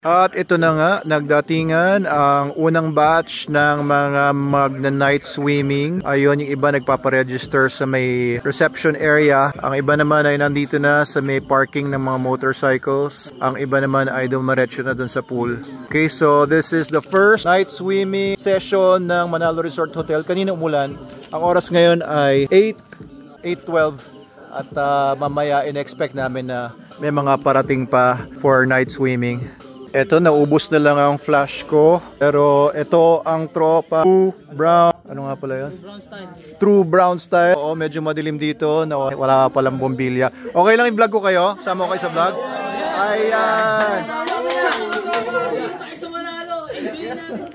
At ito na nga, nagdatingan ang unang batch ng mga magna-night swimming. Ayun, yung iba nagpaparegister sa may reception area. Ang iba naman ay nandito na sa may parking ng mga motorcycles. Ang iba naman ay dumaretso na dun sa pool. Okay, so this is the first night swimming session ng Manalo Resort Hotel. Kanina umulan. Ang oras ngayon ay 8:12 at mamaya in-expect namin na may mga parating pa for night swimming. Ito, naubos na lang ang flash ko. Pero ito ang tropa. True Brown. Ano nga pala yun? Brown style. True Brown style. Oo, medyo madilim dito. Wala palang bombilya. Okay lang i-vlog ko kayo? Sama ko kayo sa vlog? Ayan!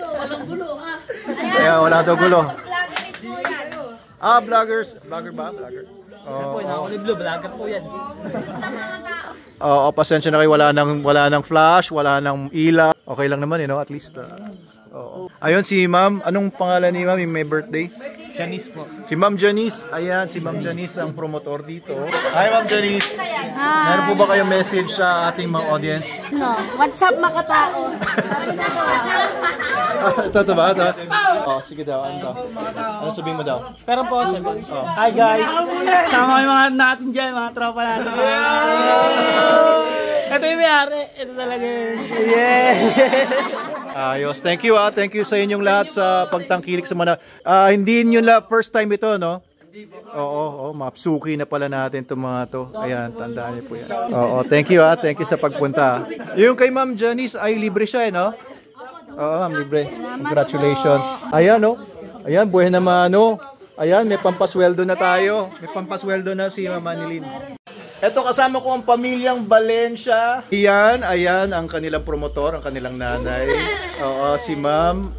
Walang gulo, ha? Ayan, wala daw gulo. Vloggers. Vlogger ba? Vlogger. Oo, vlogger po yan. Oo, pasensya na kayo, wala nang flash, wala nang ilaw. Okay lang naman, at least. Oo. Ayun si Ma'am, anong pangalan ni Ma'am, yung may birthday? Janice po. Si Ma'am Janice, ayan, si Ma'am Janice ang promotor dito. Hi Ma'am Janice. Hi. Meron po ba kayong message sa ating mga audience? No, what's up makatao? Ito ba? Ito? Oh, sige daw, ano daw? Ano sabihin mo daw? Pero po, hi guys. Sama yung mga natin dyan, mga tropa natin. Ito yung mayari. Ito talaga yun. Yeah! Ayos. Thank you Thank you sa inyong lahat sa pagtangkilik sa mga... hindi nyo first time ito, no? Oo, mapsuki na pala natin itong mga to. Ayan, tandaan niyo po yan. Oo, thank you Thank you sa pagpunta. Yung kay Ma'am Janice ay libre siya, no? Oo, ma'am, libre. Congratulations. Ayan, no? Ayan, buhay naman, no? Ayan, may pampasweldo na tayo. May pampasweldo na si Ma'am Manilin. Ito, kasama ko ang pamilyang Valencia. Ayan ang kanilang promotor, ang kanilang nanay. Oo, si Ma'am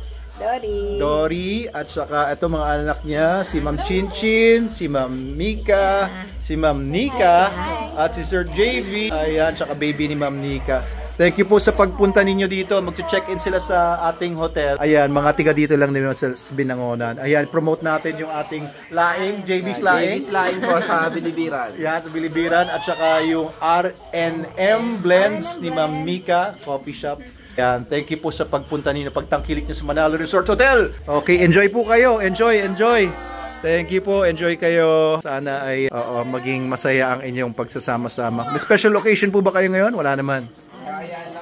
Dory. At saka ito mga anak niya, si Ma'am Chinchin, si Ma'am Mika, si Ma'am Nika, at si Sir JV. Ayan, saka baby ni Ma'am Nika. Thank you po sa pagpunta ninyo dito. Mag-check-in sila sa ating hotel. Ayan, mga tiga dito lang din sa Binangonan. Ayan, promote natin yung ating laing, JV's laing. JV's laing po sa Bilibiran. Yan, sa Bilibiran. At saka yung R&M Blends ni Ma'am Mika, coffee shop. Ayan, thank you po sa pagpunta ninyo, pagtangkilik nyo sa Manalo Resort Hotel. Okay, enjoy po kayo. Enjoy. Thank you po. Enjoy kayo. Sana ay maging masaya ang inyong pagsasama-sama. May special occasion po ba kayo ngayon? Wala naman.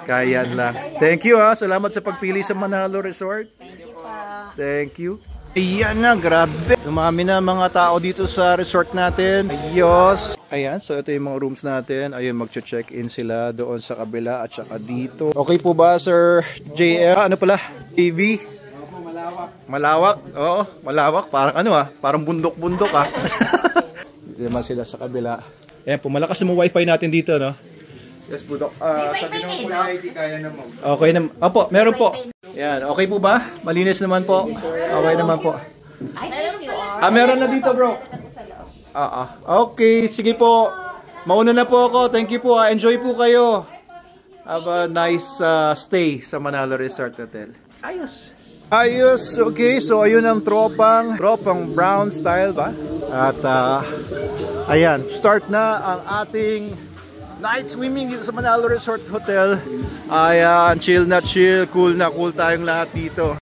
Kaya lang. Thank you Salamat sa pagpili sa Manalo Resort. Thank you. Ayan na, grabe. Dumami na mga tao dito sa resort natin. Ayos. Ayan, so ito yung mga rooms natin. Ayun, mag-check-in sila doon sa kabila at saka dito. Okay po ba, Sir JL? Ano pala? TV? Malawak. Oo, malawak. Parang parang bundok-bundok Dito naman sila sa kabila. Ayan po, malakas na wifi natin dito, no? Yes po, Dok. Sabi naman po na hindi kaya naman. Okay naman. Opo, meron po. Yan, okay po ba? Malinis naman po. Okay naman po. Meron na dito, bro. Okay, sige po. Mauna na po ako. Thank you po. Enjoy po kayo. Have a nice stay sa Manalo Resort Hotel. Ayos. Okay, so ayun ang tropang brown style ba? At ayan, start na ang ating night swimming dito sa Manalo Resort Hotel. Ayan, chill na chill, cool na cool tayong lahat dito.